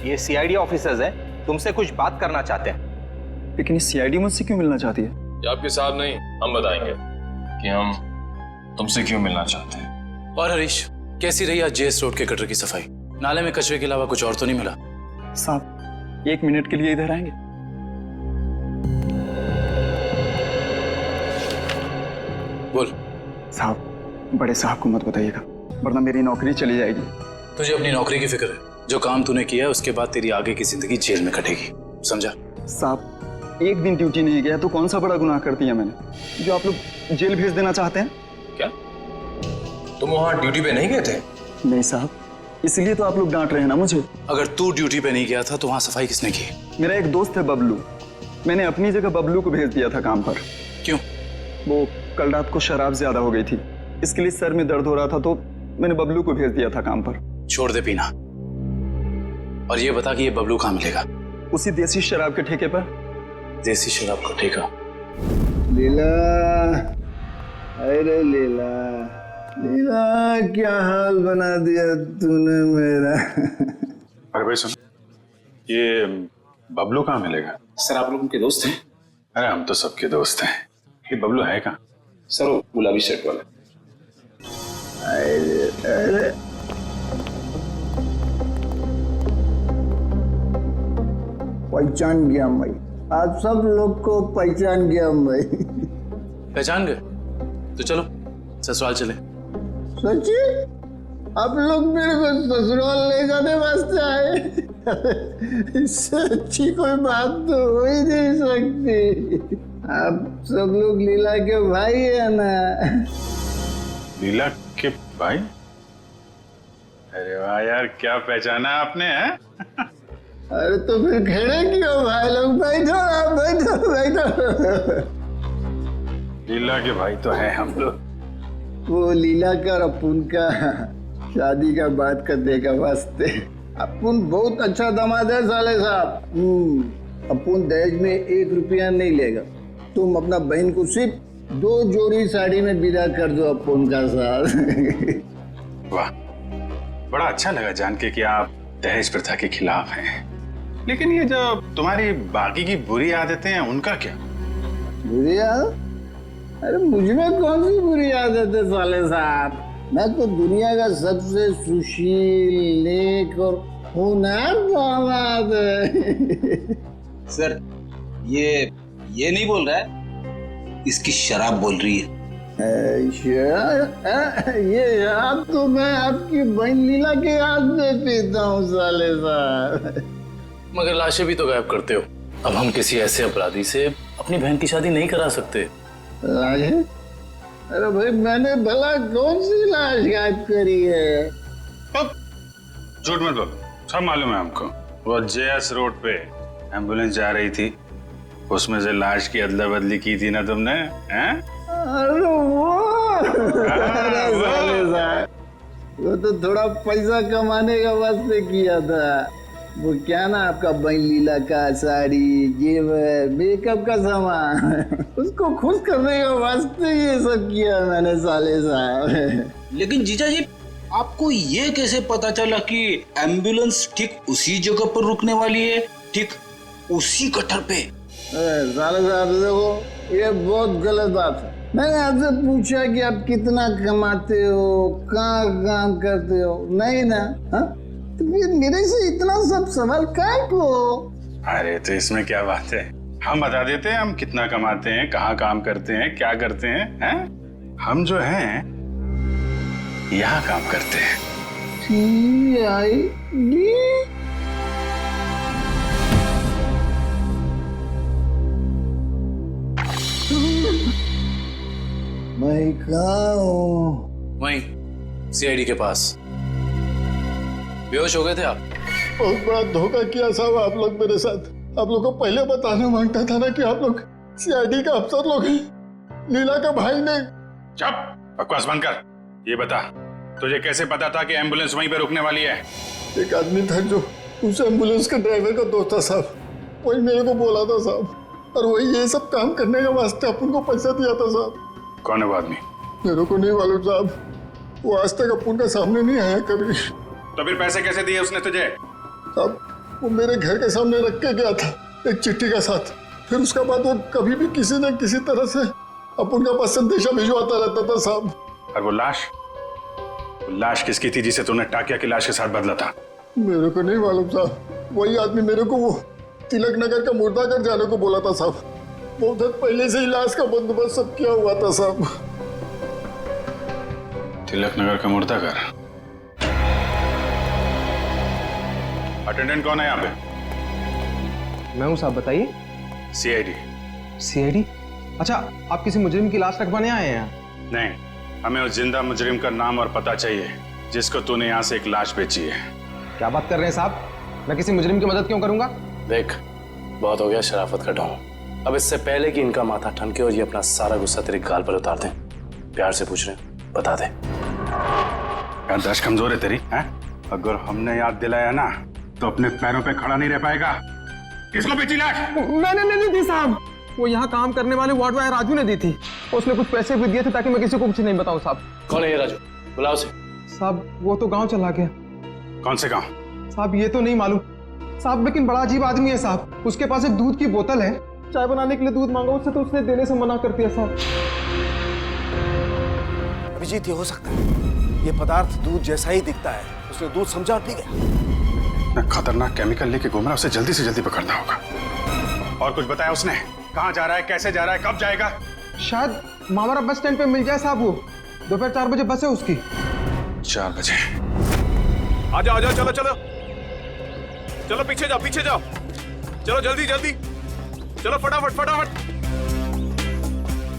ये सीआईडी ऑफिसर्स हैं, तुमसे कुछ बात करना चाहते हैं। लेकिन ये सीआईडी मुझसे क्यों मिलना चाहती है? ये आपके साहब नहीं, हम बताएंगे कि हम तुमसे क्यों मिलना चाहते हैं। और हरीश, कैसी रही आज जेएस रोड के गटर की सफाई? नाले में कचरे के अलावा कुछ और तो नहीं मिला? साहब, 1 मिनट के लिए इधर आएंगे? बोल। साहब, बड़े साहब को मत बताइएगा, वरना मेरी नौकरी चली जाएगी। तुझे अपनी नौकरी की फिक्र है? जो काम तूने किया है उसके बाद तेरी आगे की जिंदगी जेल में कटेगी, समझा? साहब, 1 दिन ड्यूटी नहीं गया तो कौन सा बड़ा गुनाह कर दिया मैंने, जो आप लोग जेल भेज देना चाहते हैं? क्या तुम वहां ड्यूटी पे नहीं गए थे? नहीं साहब, इसलिए तो आप लोग डांट रहे हैं ना मुझे। अगर तू ड्यूटी पे नहीं गया था तो वहां सफाई किसने की? मेरा एक दोस्त है बबलू, मैंने अपनी जगह बबलू को भेज दिया था काम पर। क्यों? वो कल रात को शराब ज्यादा हो गई थी, इसके लिए सर में दर्द हो रहा था, तो मैंने बबलू को भेज दिया था काम पर। छोड़ दे पीना, और ये बता कि ये बबलू कहाँ मिलेगा? उसी देसी शराब के ठेके पर। देसी शराब का ठेका? लीला, अरे लीला, लीला, क्या हाल बना दिया तूने मेरा। अरे भाई सुन, ये बबलू कहाँ मिलेगा? सर, आप लोग उनके दोस्त हैं? अरे हम तो सबके दोस्त हैं। ये बबलू है कहाँ? सर वो गुलाबी शर्ट वाला। अरे पहचान गया मैं, आप सब लोग को पहचान गया मैं। पहचान गए तो चलो ससुराल चले। सच्ची आप लोग मेरे को ससुराल ले जाने वास्ते आए? इससे अच्छी कोई बात तो हो ही नहीं सकती। आप सब लोग लीला के भाई है ना? लीला के भाई? अरे वाह यार, क्या पहचाना आपने है? अरे तो फिर खड़े क्यों भाई लोग? बैठो आप, बैठो बैठो। लीला के भाई तो है हम लोग। वो लीला का अपुन का शादी का बात करने का वास्ते। अपुन बहुत अच्छा दामाद है साले साहब। अपुन दहेज में 1 रुपया नहीं लेगा। तुम अपना बहन को सिर्फ 2 जोड़ी साड़ी में विदा कर दो अपुन का साथ। वाह, बड़ा अच्छा लगा जान के कि आप दहेज प्रथा के खिलाफ हैं। लेकिन ये जो तुम्हारी बाकी की बुरी आदतें हैं उनका क्या? बुरी आदत? अरे मुझमें कौन सी बुरी आदत है साले साहब? मैं तो दुनिया का सबसे सुशील, नेक और होनहार दामाद है। सर ये नहीं बोल रहा है, इसकी शराब बोल रही है। ये शराब तो मैं आपकी बहन लीला के हाथ में पीता हूँ साले साहब। मगर लाशें भी तो गायब करते हो। अब हम किसी ऐसे अपराधी से अपनी बहन की शादी नहीं करा सकते। लाशें? अरे भाई मैंने भला कौन सी लाश गायब करी है? अब झूठ मत बोलो, सब मालूम है हमको। वो जेएस रोड पे एम्बुलेंस जा रही थी, उसमें से लाश की अदला बदली की थी ना तुमने, हैं? अरे वो तो थोड़ा पैसा कमाने का वास्ते किया था। वो क्या ना आपका बहन लीला का साड़ी, जेवर, मेकअप का सामान, उसको खुश करने का वास्ते ये सब किया मैंने साले साहब। लेकिन जीजा जी, आपको ये कैसे पता चला कि एम्बुलेंस ठीक उसी जगह पर रुकने वाली है, ठीक उसी कटर पे? साले साहब देखो, ये बहुत गलत बात है। मैंने आपसे पूछा कि आप कितना कमाते हो, कहाँ काम करते हो, नहीं ना? हा? तो फिर मेरे से इतना सब सवाल काहे को? अरे तो इसमें क्या बात है, हम बता देते हैं हम कितना कमाते हैं, कहाँ काम करते हैं, क्या करते हैं, हैं? हम जो हैं यहाँ काम करते हैं। CID? मैं कहाँ हूँ? वहीं सीआईडी के पास। बेहोश हो गए थे आप? बहुत बड़ा धोखा किया साहब आप लोग मेरे साथ। आप लोग को पहले बताना मांगता था ना कि आप लोग सीआईडी का अफसर लोग हैं। लीला का भाई ने। चुप, बकवास बंद कर। ये बता, तुझे कैसे पता था कि एम्बुलेंस वहीं पे रुकने वाली है? एक आदमी था जो उस एम्बुलेंस के ड्राइवर का दोस्त था साहब, वही मेरे को बोला था साहब, और वही ये सब काम करने के वास्ते अपन को पैसा दिया था साहब। कौन है वो आदमी? मेरे को नहीं मालूम साहब, वो आज तक अपन का सामने नहीं आया कभी। तो फिर पैसे कैसे दिए उसने तुझे? साहब वो मेरे घर के सामने रख के गया था एक चिट्ठी का साथ। फिर उसके बाद वो कभी भी किसी न किसी तरह से अपन का पास संदेशा भिजवाता रहता था साहब। और वो लाश किसकी थी जिसे तूने टाकिया की लाश के साथ बदला था? मेरे को नहीं मालूम साहब, वही आदमी मेरे को वो तिलक नगर का मुर्दाघर जाने को बोला था साहब। बहुत दिन पहले से ही लाश का बंदोबस्त सब किया हुआ था साहब। तिलक नगर का मुर्दाघर? अटेंडेंट कौन है यहाँ पे? मैं हूँ साहब, बताइए। सीआईडी। सीआईडी? अच्छा, आप किसी मुजरिम की लाश रखवाने आए हैं? नहीं, हमें उस जिंदा मुजरिम का नाम और पता चाहिए जिसको तूने यहाँ से एक लाश बेची है। क्या बात कर रहे हैं साहब, मैं किसी मुजरिम की मदद क्यों करूंगा? देख, बहुत हो गया शराफत का ढोंग। अब इससे पहले कि इनका माथा ठनके और ये अपना सारा गुस्सा तेरे गाल पर उतार दें, प्यार से पूछ रहे हैं, बता दे। याददाश्त कमजोर है तेरी, हैं? अगर हमने याद दिलाया ना तो अपने पैरों पे खड़ा नहीं रह पाएगा। किसको बेची लाश? मैंने नहीं दी साहब, वो यहाँ काम करने वाले वार्ड बॉय राजू ने दी थी। उसने कुछ पैसे भी दिए थे ताकि मैं किसी को कुछ नहीं बताऊं साहब। कौन है ये राजू? बुलाओ उसे। साहब वो तो गांव चला गया। कौन से गांव? साहब ये तो नहीं मालूम साहब, लेकिन बड़ा अजीब आदमी है साहब। उसके पास एक दूध की बोतल है चाय बनाने के लिए दूध मांगा उससे तो उसने देने से मना कर दिया साहब। अभिजीत, ये हो सकता है ये पदार्थ दूध जैसा ही दिखता है, उसने दूध समझा और पी गया। खतरनाक केमिकल लेके घूम रहा है, उसे जल्दी से जल्दी पकड़ना होगा। और कुछ बताया उसने? कहाँ जा रहा है, कैसे जा रहा है, कब जाएगा? शायद मामारा बस स्टैंड पे मिल जाए साहब। वो दोपहर 4 बजे बस है उसकी। 4 बजे? आ जाओ चलो चलो चलो, पीछे जाओ पीछे जाओ, चलो जल्दी जल्दी चलो, फटाफट फटाफट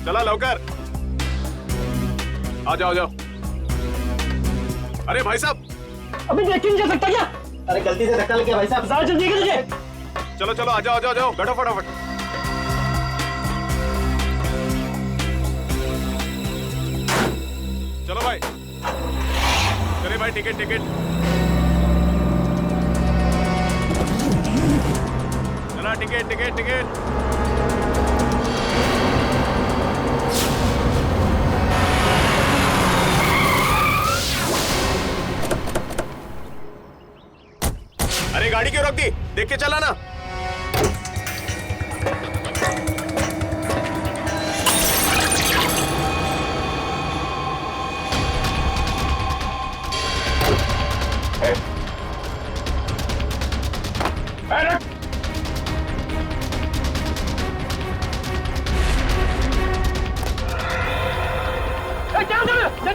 चला लवकर, आ जाओ जाओ। अरे भाई साहब, अभी देख नहीं जा सकता क्या? अरे गलती से धक्का लग गया भाई साहब, ज्यादा जल्दी कीजिए। चलो चलो आ जाओ जाओ, बैठो फटाफट। चलो भाई, चले भाई, टिकट टिकट, चला टिकट टिकट टिकट। अरे गाड़ी क्यों रोक दी, देख के चला ना।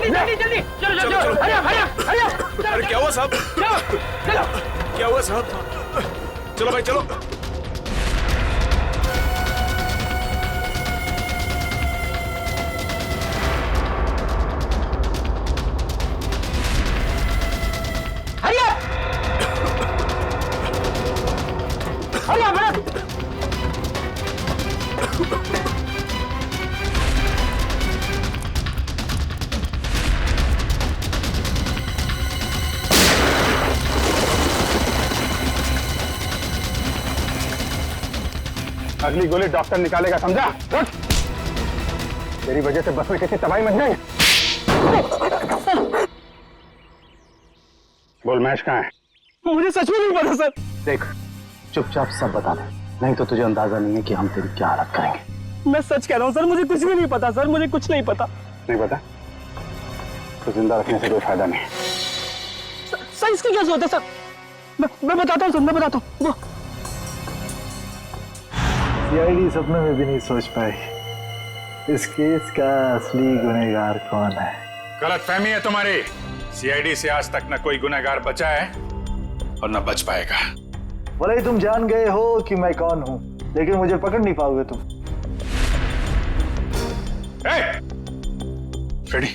जल्दी जल्दी चलो चलो चलो, hurry up hurry up hurry up. अरे क्या हुआ साहब? चलो चलो, क्या हुआ साहब? चलो भाई चलो। Hurry up hurry up. अगली गोली डॉक्टर निकालेगा, समझा? रुक! तेरी वजह से बस में किसी तबाही मच जाएगी। बोल, महेश कहाँ है? मुझे सच में नहीं पता सर। देख, चुपचाप सब बता दे, नहीं तो तुझे अंदाजा नहीं है कि हम तेरी क्या हालत करेंगे। मैं सच कह रहा हूँ सर, मुझे कुछ भी नहीं पता सर, मुझे कुछ नहीं पता। नहीं पता तो जिंदा रखने से कोई फायदा नहीं। सर इसकी क्या जरूरत है सर? मैं बताता हूँ सर, मैं बताता हूँ। सीआईडी सपने में भी नहीं सोच पाई इस केस का असली गुनहगार कौन है। गलतफहमी है तुम्हारी। सीआईडी से आज तक न कोई गुनहगार बचा है और न बच पाएगा। भले ही तुम जान गए हो कि मैं कौन हूं, लेकिन मुझे पकड़ नहीं पाओगे तुम। फ्रेडी,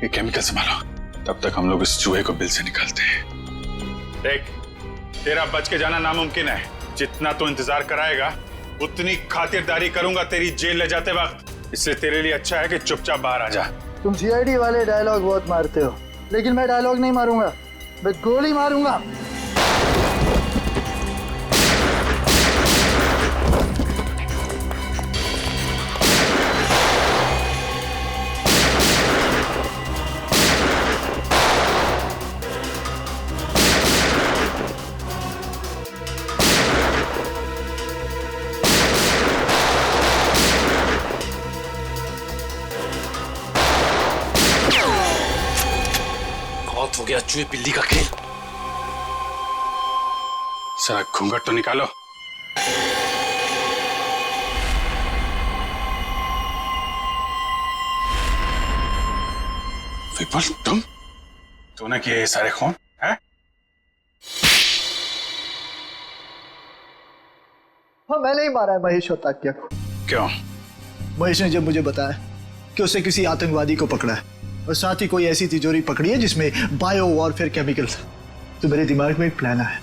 ये केमिकल संभालो, तब तक हम लोग इस चूहे को बिल से निकालते हैं। देख, तेरा बच के जाना नामुमकिन है। जितना तू इंतजार कराएगा उतनी खातिरदारी करूंगा तेरी जेल ले जाते वक्त। इसलिए तेरे लिए अच्छा है कि चुपचाप बाहर आ जा। तुम सीआईडी वाले डायलॉग बहुत मारते हो, लेकिन मैं डायलॉग नहीं मारूंगा, मैं गोली मारूंगा। हो गया चूहे बिल्ली का खेल। सारा घूंघट तो निकालो। विपुल, तूने किए ये सारे खून है? हाँ, मैंने ही मारा है महेश और ताकिया को। क्यों? महेश ने जब मुझे बताया कि उसने किसी आतंकवादी को पकड़ा है और साथ ही कोई ऐसी तिजोरी पकड़ी है जिसमें बायो वॉरफेयर केमिकल था, तो मेरे दिमाग में एक प्लान आया।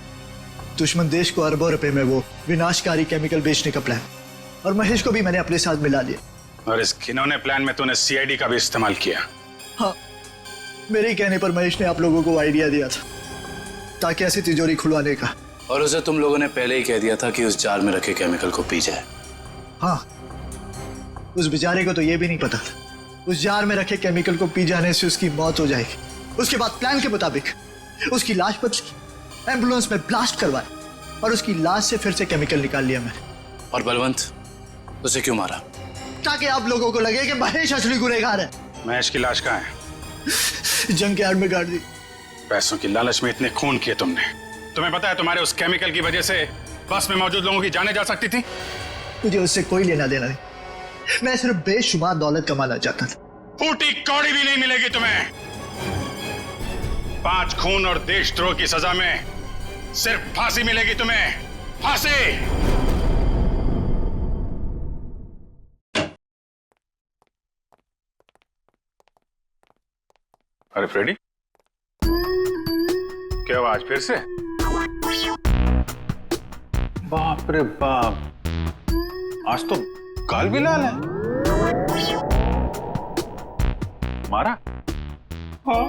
दुश्मन देश को अरबों रुपए में वो विनाशकारी केमिकल बेचने का प्लान, और महेश को भी मैंने अपने साथ मिला लिया। और इस घिनौने प्लान में तूने सीआईडी का भी इस्तेमाल किया? हाँ, मेरे ही कहने पर महेश ने आप लोगों को आइडिया दिया था ताकि ऐसी तिजोरी खुलवाने का। और उसे तुम लोगों ने पहले ही कह दिया था कि उस जार में रखे केमिकल को पी जाए। हाँ, उस बेचारे को तो ये भी नहीं पता था उस जार में रखे केमिकल को पी जाने से उसकी मौत हो जाएगी। उसके बाद प्लान के मुताबिक उसकी लाश बदली, एम्बुलेंस में ब्लास्ट करवाया और उसकी लाश से फिर से केमिकल निकाल लिया मैंने। और बलवंत, उसे क्यों मारा? ताकि आप लोगों को लगे कि महेश असली गुनहगार है। महेश की लाश कहाँ है? जंग यार्ड में गाड़ दी। पैसों की लालच में इतने खून किए तुमने। तुम्हें पता है तुम्हारे उस केमिकल की वजह से बस में मौजूद लोगों की जानें जा सकती थी। मुझे उससे कोई लेना देना नहीं, मैं सिर्फ बेशुमार दौलत कमाना चाहता था। फूटी कौड़ी भी नहीं मिलेगी तुम्हें। 5 खून और देशद्रोह की सजा में सिर्फ फांसी मिलेगी तुम्हें, फांसी। अरे फ्रेडी, क्या हुआ आज फिर से? बाप रे बाप, आज तो गाल भी लाल है। मारा? हाँ।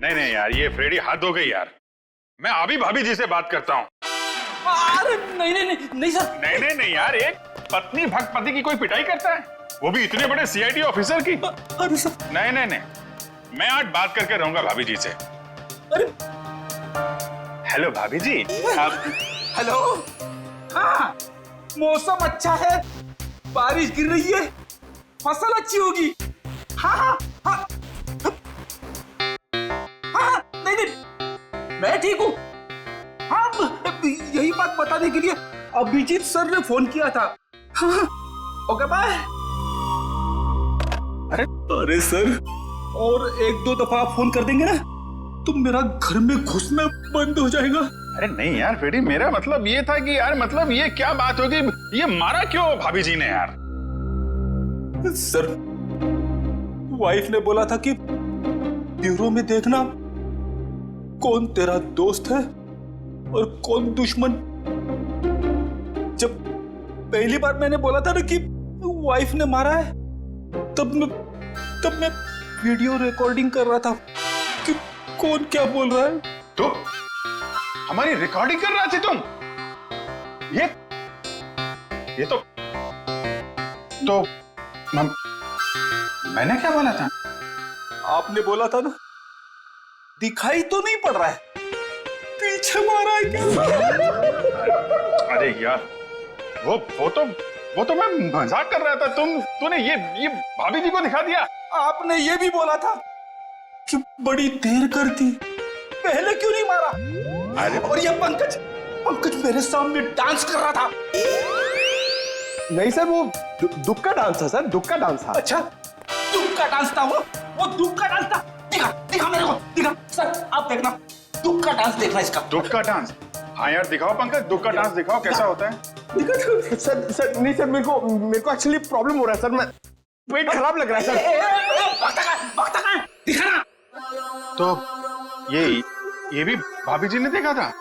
नहीं यार, ये फ्रेडी हद हो गई यार। मैं अभी भाभी जी से बात करता हूँ। अरे नहीं सर। नहीं यार, एक पत्नी भक्त पति की कोई पिटाई करता है, वो भी इतने बड़े सीआईडी ऑफिसर की? अरे सर। नहीं, मैं आज बात करके रहूंगा भाभी जी से। अरे हेलो भाभी जी। आप हेलो। हाँ, मौसम अच्छा है, बारिश गिर रही है, फसल अच्छी होगी। हाँ, नहीं, मैं ठीक हूँ। हाँ, यही बात बताने के लिए अभिजीत सर ने फोन किया था। हाँ, ओके बाय। अरे सर, और 1-2 दफा आप फोन कर देंगे ना तो मेरा घर में घुसना बंद हो जाएगा। अरे नहीं यार फ्रेडी, मेरा मतलब ये था कि यार, मतलब ये क्या बात होगी, ये मारा क्यों भाभी जी ने यार? सर, वाइफ ने बोला था कि ब्यूरो में देखना कौन तेरा दोस्त है और कौन दुश्मन। जब पहली बार मैंने बोला था ना कि वाइफ ने मारा है, तब मैं वीडियो रिकॉर्डिंग कर रहा था कि कौन क्या बोल रहा है। तो हमारी रिकॉर्डिंग कर रहा थे तुम? ये तो मैंने क्या बोला था? आपने बोला था ना, दिखाई तो नहीं पड़ रहा है, पीछे मारा है क्या? अरे यार, वो तो मैं मजाक कर रहा था। तूने ये भाभी जी को दिखा दिया। आपने ये भी बोला था कि बड़ी देर कर दी, पहले क्यों नहीं मारा? अरे और ये पंकज मेरे सामने डांस कर रहा था। नहीं सर, वो दुख का डांस था सर, दुख का डांस था। अच्छा, दुख का डांस था वो दुख का डांस था। दिखा मेरे को, दिखा सर, आप देखना, दुख का डांस देखना इसका। दुख का डांस? हाँ यार दिखाओ पंकज, दुख का डांस दिखाओ, कैसा होता है? सर नहीं सर, मेरे को एक्चुअली प्रॉब्लम हो रहा है सर, मैं पेट खराब लग रहा है सर। दिखा ना। तो ये भी भाभी जी ने देखा था?